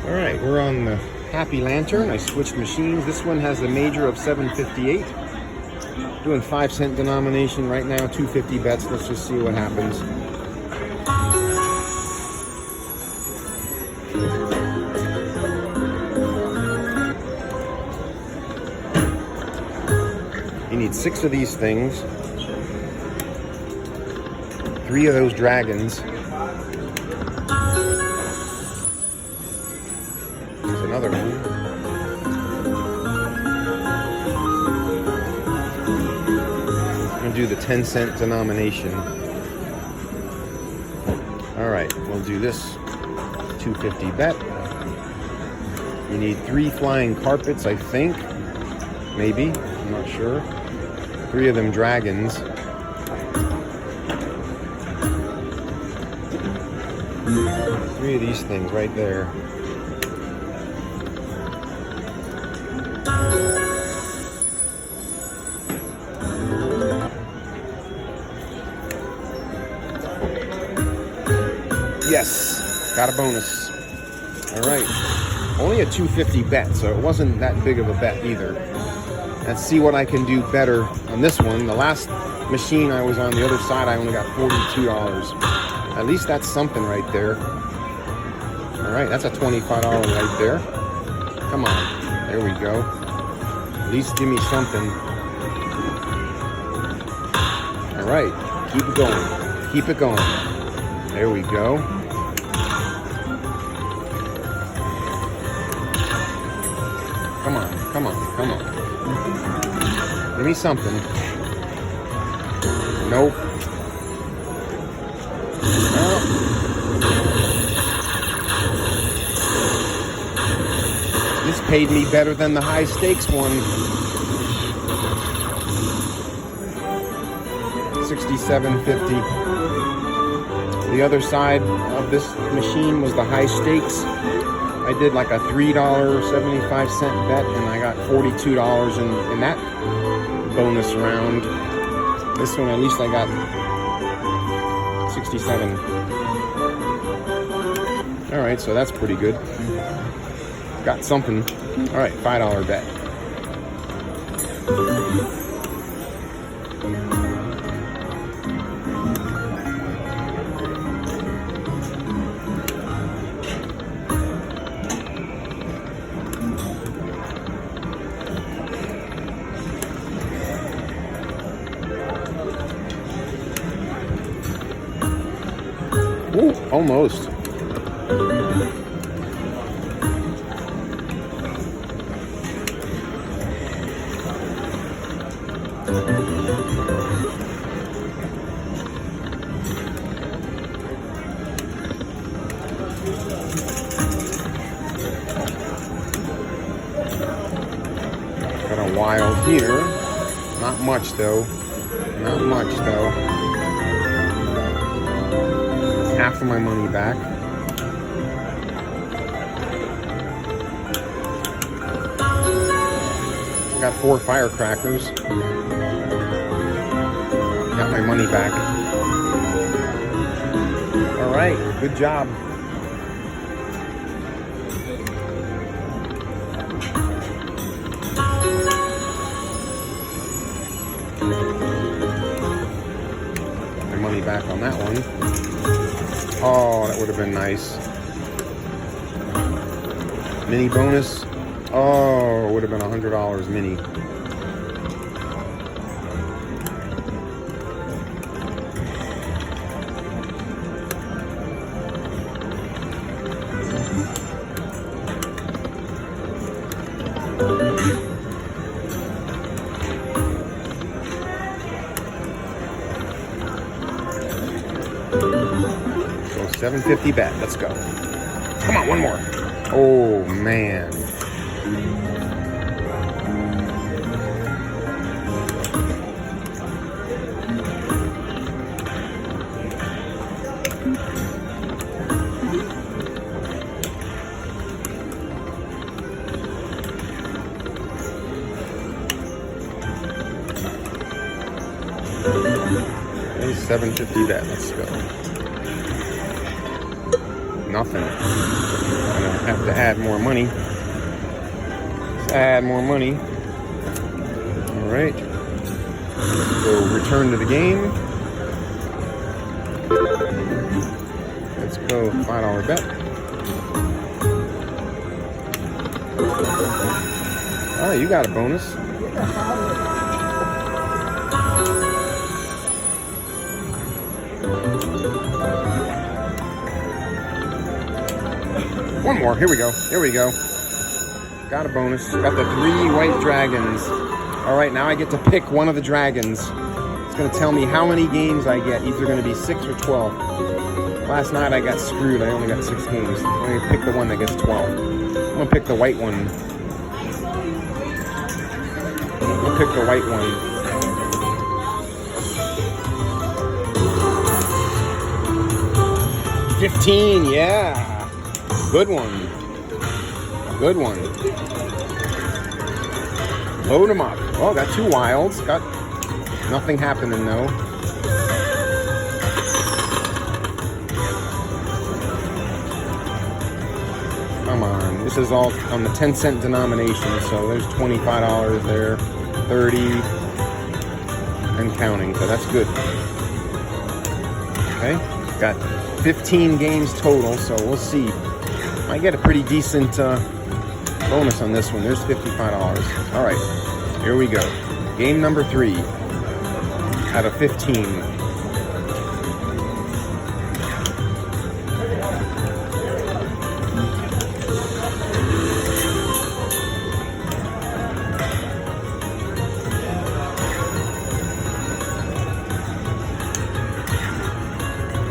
All right, we're on the Happy Lantern. I switched machines. This one has the major of 758. Doing 5-cent denomination right now, 250 bets. Let's just see what happens. You need 6 of these things, 3 of those dragons. There's another one. I'm gonna do the 10-cent denomination. All right, we'll do this 250 bet. You need 3 flying carpets, I think. Maybe, I'm not sure. 3 of them dragons. 3 of these things right there. Yes, got a bonus. All right, only a 250 bet, so it wasn't that big of a bet either. Let's see what I can do better on this one. The last machine I was on the other side, I only got $42. At least that's something right there. All right, that's a $25 right there. Come on, there we go. At least give me something. All right, keep it going. Keep it going. There we go. Come on, come on, come on. Give me something. Nope. No. This paid me better than the high stakes one. 67.50. The other side of this machine was the high stakes. I did like a $3.75 bet, and I got $42 in that bonus round. This one, at least I got 67. All right, so that's pretty good. Got something. All right, $5 bet. Ooh, almost. Got a wild here. Not much though. Not much though. Half of my money back. Got 4 firecrackers. Got my money back. All right, good job. My money back on that one. Oh, that would have been nice. Mini bonus. Oh, it would have been $100 mini. So 750 bet. Let's go. Come on, one more. Oh man. There's 750 bet. Let's go. nothing. I'm gonna have to add more money. Let's add more money. All right. So return to the game. Let's go $5 bet. Oh, you got a bonus. One more. Here we go. Here we go. Got a bonus. Got the 3 white dragons. All right, now I get to pick one of the dragons. It's going to tell me how many games I get. Either going to be 6 or 12. Last night I got screwed. I only got 6 games. I'm going to pick the one that gets 12. I'm going to pick the white one. I'm going to pick the white one. $15, yeah. Good one. Good one. Load them up. Oh, got 2 wilds. Got nothing happening though. Come on. This is all on the 10-cent denomination, so there's $25 there, 30 and counting, so that's good. Okay, got 15 games total, so we'll see. I get a pretty decent bonus on this one. There's $55. All right, here we go. Game number 3 out of 15.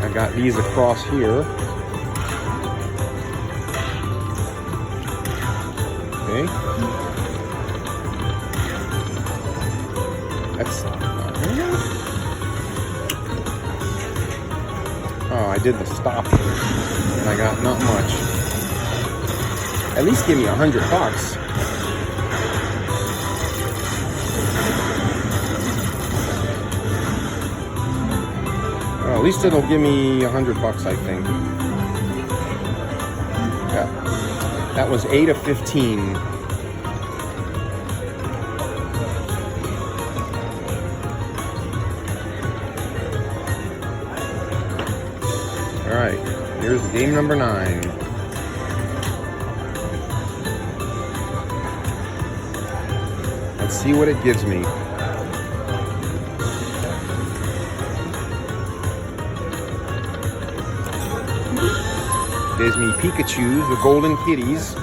I got these across here. Okay. That's... Oh, I did the stop. And I got not much. At least give me $100. Well, at least it'll give me $100, I think. Yeah. That was 8 of 15. All right, here's game number 9. Let's see what it gives me. Gives me Pikachu, the Golden Kitties.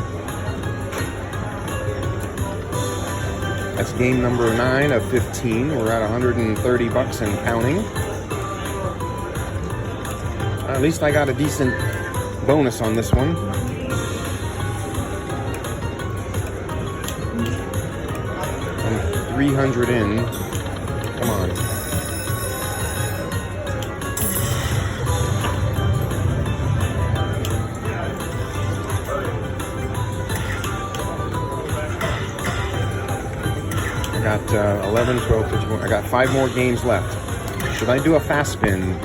That's game number 9 of 15. We're at $130 and counting. At least I got a decent bonus on this one. I'm 300 in. Come on. I got 11, 12, 13, I got 5 more games left. Should I do a fast spin?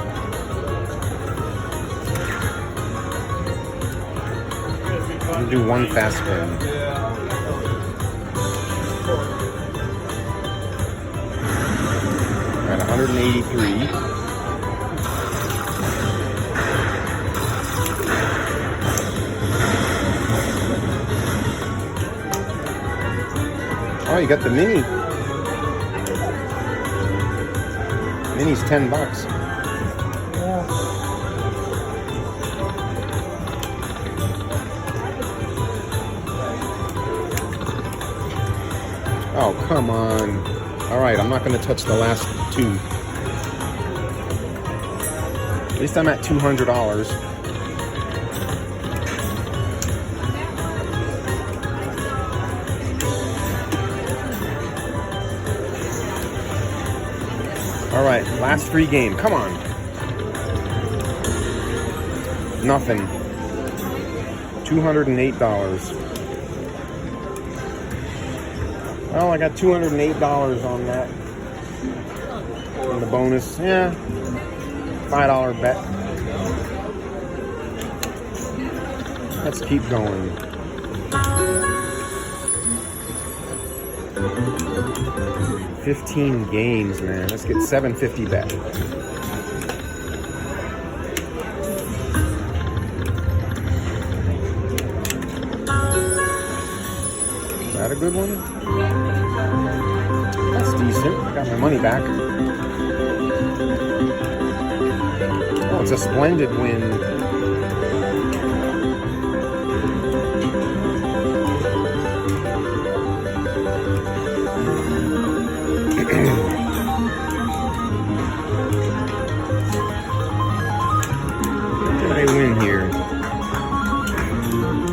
I'm gonna do 1 fast spin. At 183. Oh, you got the mini. Mini's $10. Yeah. Oh, come on. All right, I'm not going to touch the last 2. At least I'm at $200. All right, last free game. Come on. Nothing. $208. Well, I got $208 on that. And the bonus, yeah, $5 bet. Let's keep going. $15 games, man. Let's get 750 bet. Is that a good one? That's decent. I got my money back. Oh, it's a splendid win. I win here.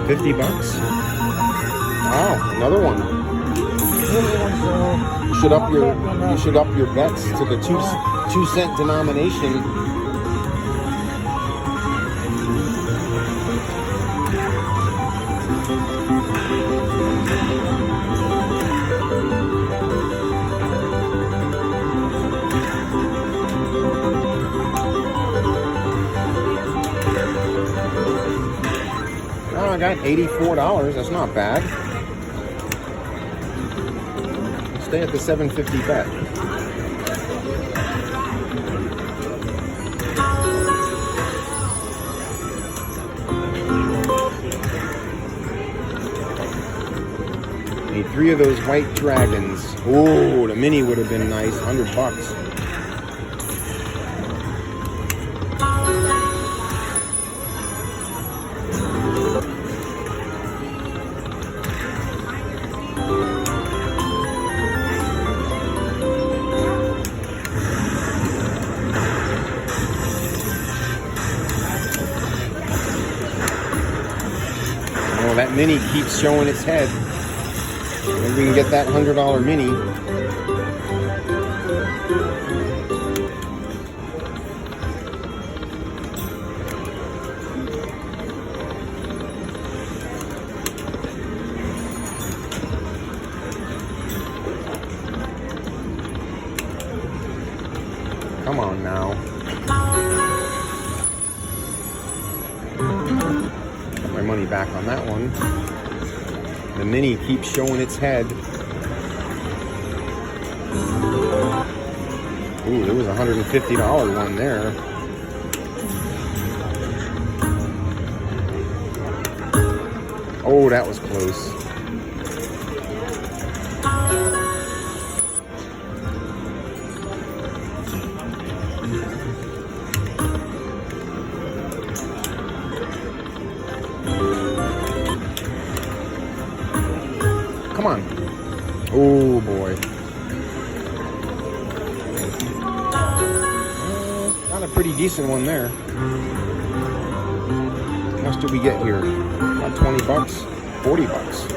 50 bucks. Wow, another one. You should up your bets to the 2-cent denomination. Oh, I got $84. That's not bad. Stay at the 750 bet. Need 3 of those white dragons. Oh, the mini would have been nice. 100 bucks. Oh, that mini keeps showing its head. Maybe we can get that $100 mini. Come on now. Got my money back on that one. The mini keeps showing its head. Ooh, there was a $150 one there. Oh, that was close. Come on. Oh boy. Got a pretty decent one there. How much did we get here? About 20 bucks? 40 bucks.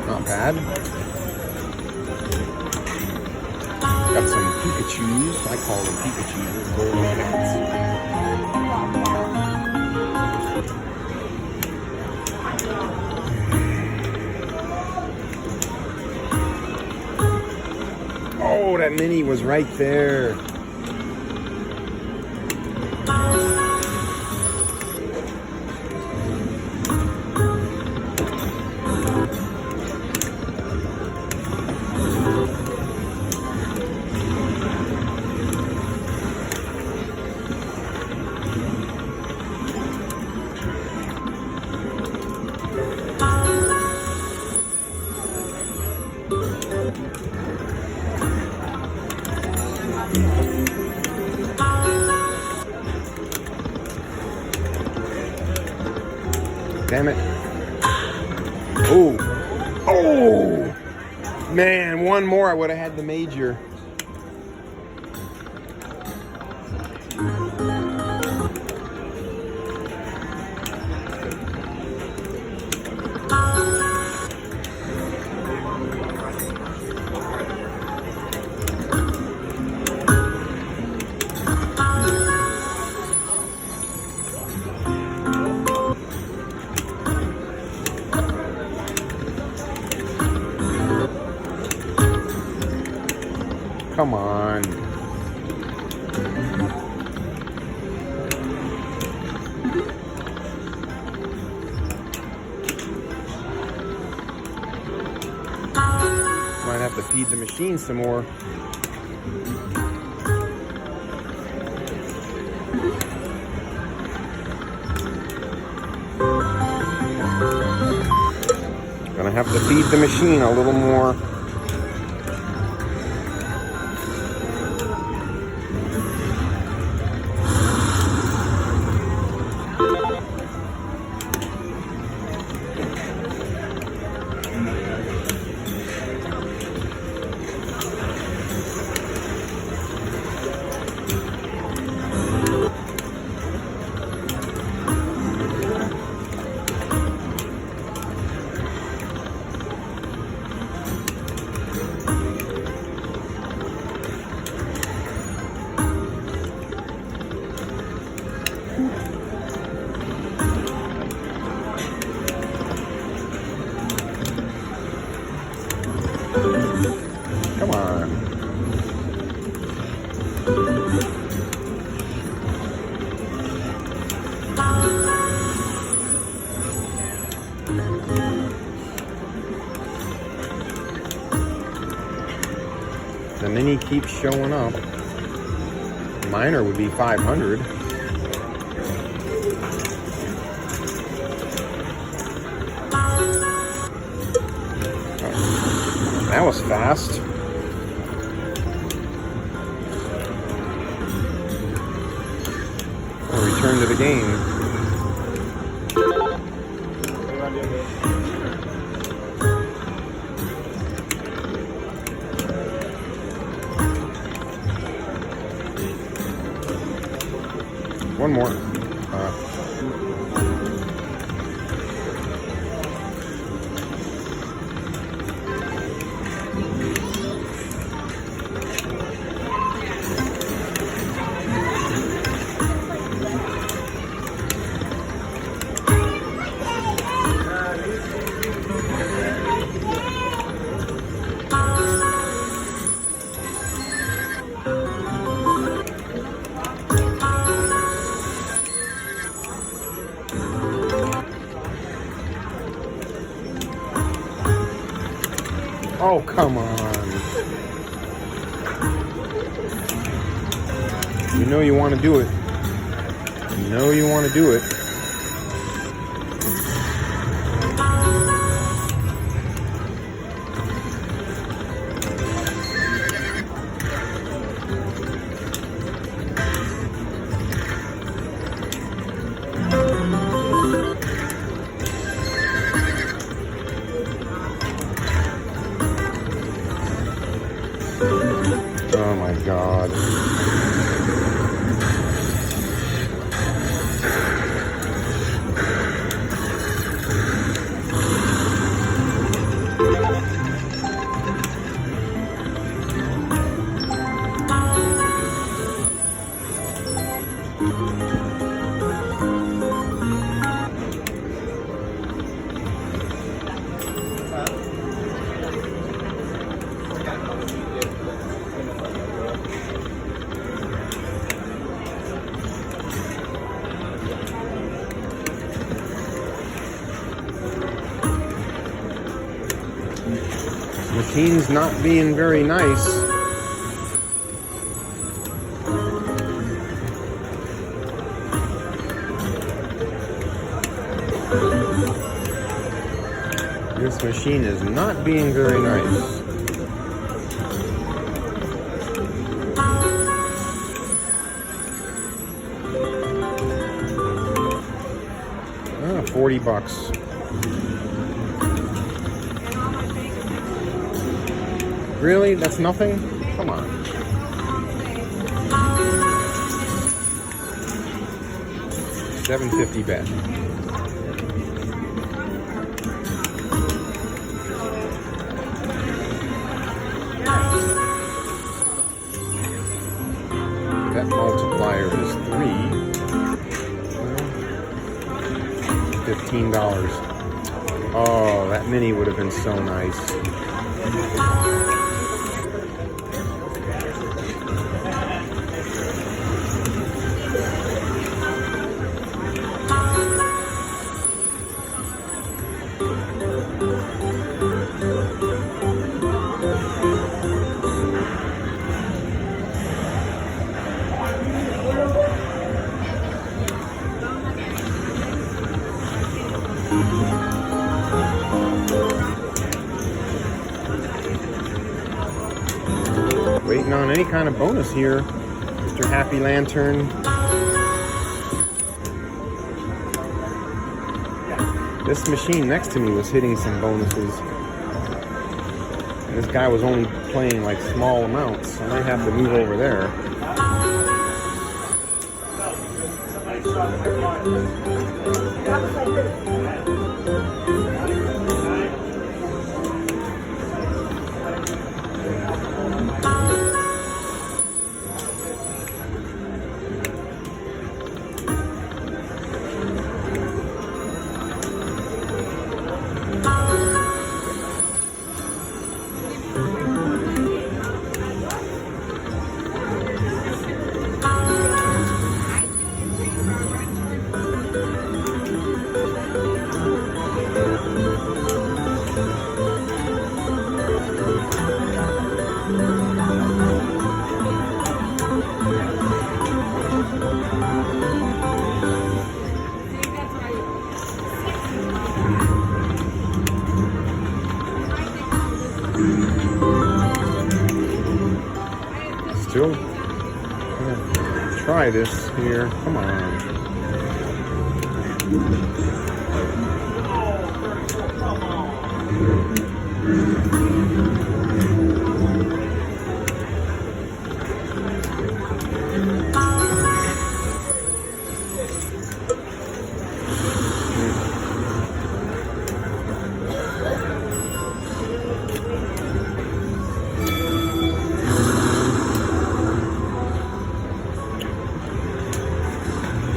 Not bad. Got some Pikachus. I call them Pikachus. Golden cats. Oh, that mini was right there. Damn it. Oh. Oh. Man, one more I would have had the major. Come on. have to feed the machine some more. Gonna have to feed the machine a little more. Come on. The mini keeps showing up. Minor would be 500. That was fast. We'll return to the game. One more. Oh, come on. You know you want to do it. You know you want to do it. Oh my God. Machine's not being very nice. This machine is not being very nice. 40 bucks. Really? That's nothing? Come on. $7.50 bet. That multiplier is 3. $15. Oh, that mini would have been so nice. Waiting on any kind of bonus here, Mr. Happy Lantern. This machine next to me was hitting some bonuses. And this guy was only playing like small amounts. I might have to move over there. Still gonna try this here. Come on.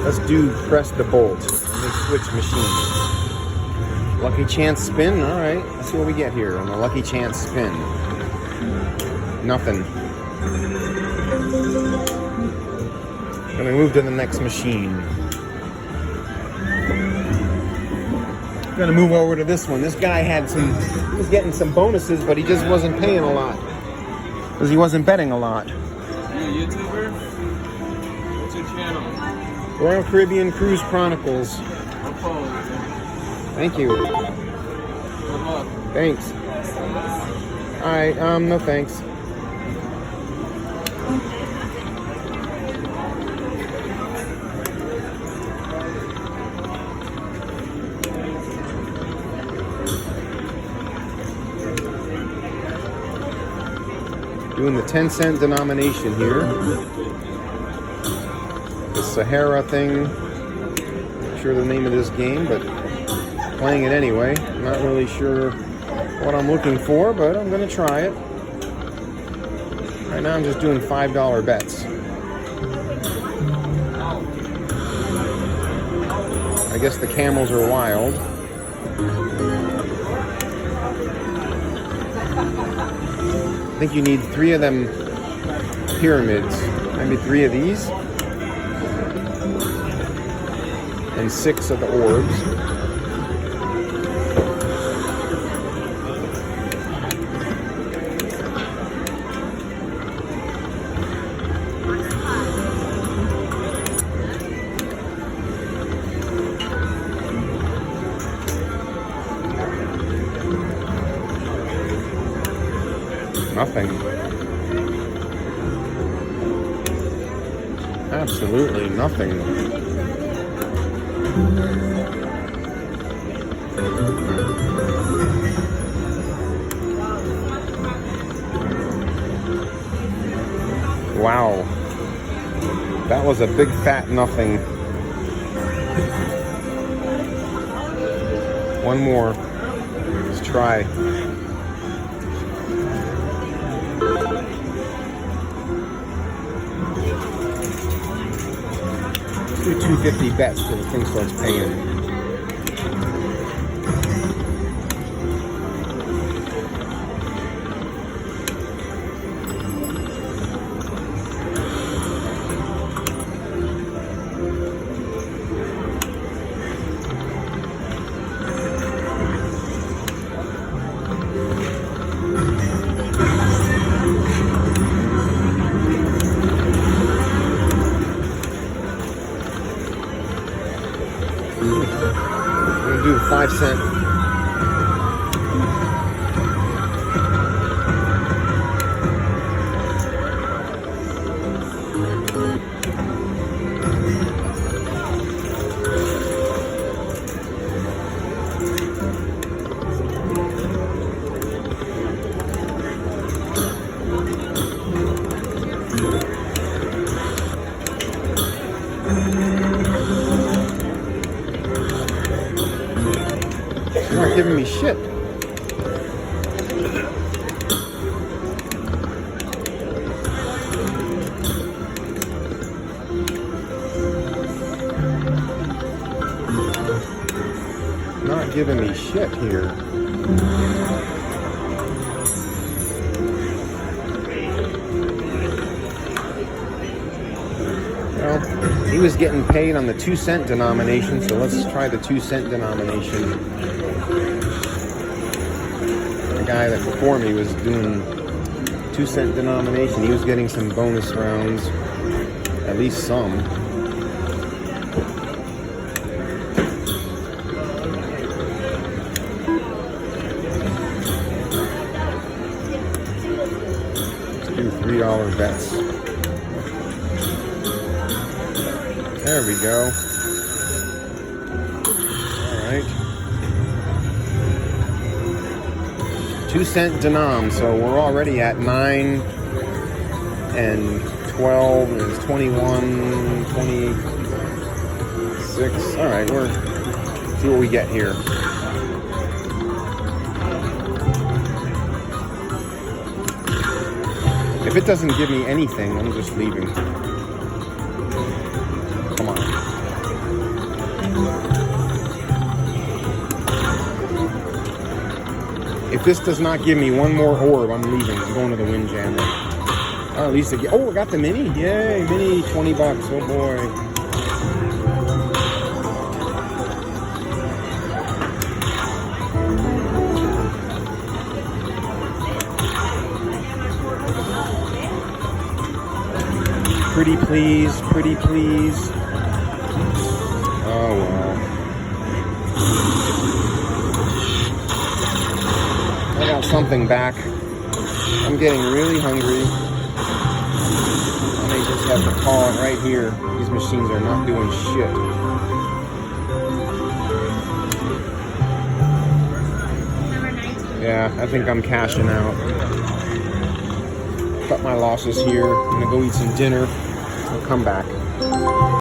Let's do press the bolt and then switch machines. Lucky chance spin. All right, let's see what we get here on the lucky chance spin. Nothing. Gonna move to the next machine. Gonna move over to this one. This guy he was getting some bonuses, but he just wasn't paying a lot because he wasn't betting a lot. You a YouTuber? What's your channel? Royal Caribbean Cruise Chronicles. I'll follow you. Thank you. Good luck. Thanks. Alright, no thanks. Doing the 10-cent denomination here. The Sahara thing. Not sure the name of this game, but playing it anyway. Not really sure what I'm looking for, but I'm gonna try it. Right now I'm just doing $5 bets. I guess the camels are wild. I think you need 3 of them pyramids. Maybe 3 of these. And 6 of the orbs. Nothing. Absolutely nothing. Wow. That was a big fat nothing. One more. Let's try. Do 250 bets till the thing starts paying. I'm gonna do the 5 cent. giving me shit here. Well, he was getting paid on the 2-cent denomination, so let's try the 2-cent denomination. The guy that before me was doing 2-cent denomination. He was getting some bonus rounds, at least some. Let's do $3 bets. There we go. All right. 2-cent denom, so we're already at 9 and 12 is 21, 26. All right, let's see what we get here. If it doesn't give me anything, I'm just leaving. Come on. If this does not give me one more orb, I'm leaving. I'm going to the Windjammer. Oh, at least I get. Oh, I got the mini. Yay, mini, $20. Oh boy. Pretty please, pretty please. Oh well. I got something back. I'm getting really hungry. I may just have to call it right here. These machines are not doing shit. Yeah, I think I'm cashing out. Cut my losses here. I'm gonna go eat some dinner. I'll come back.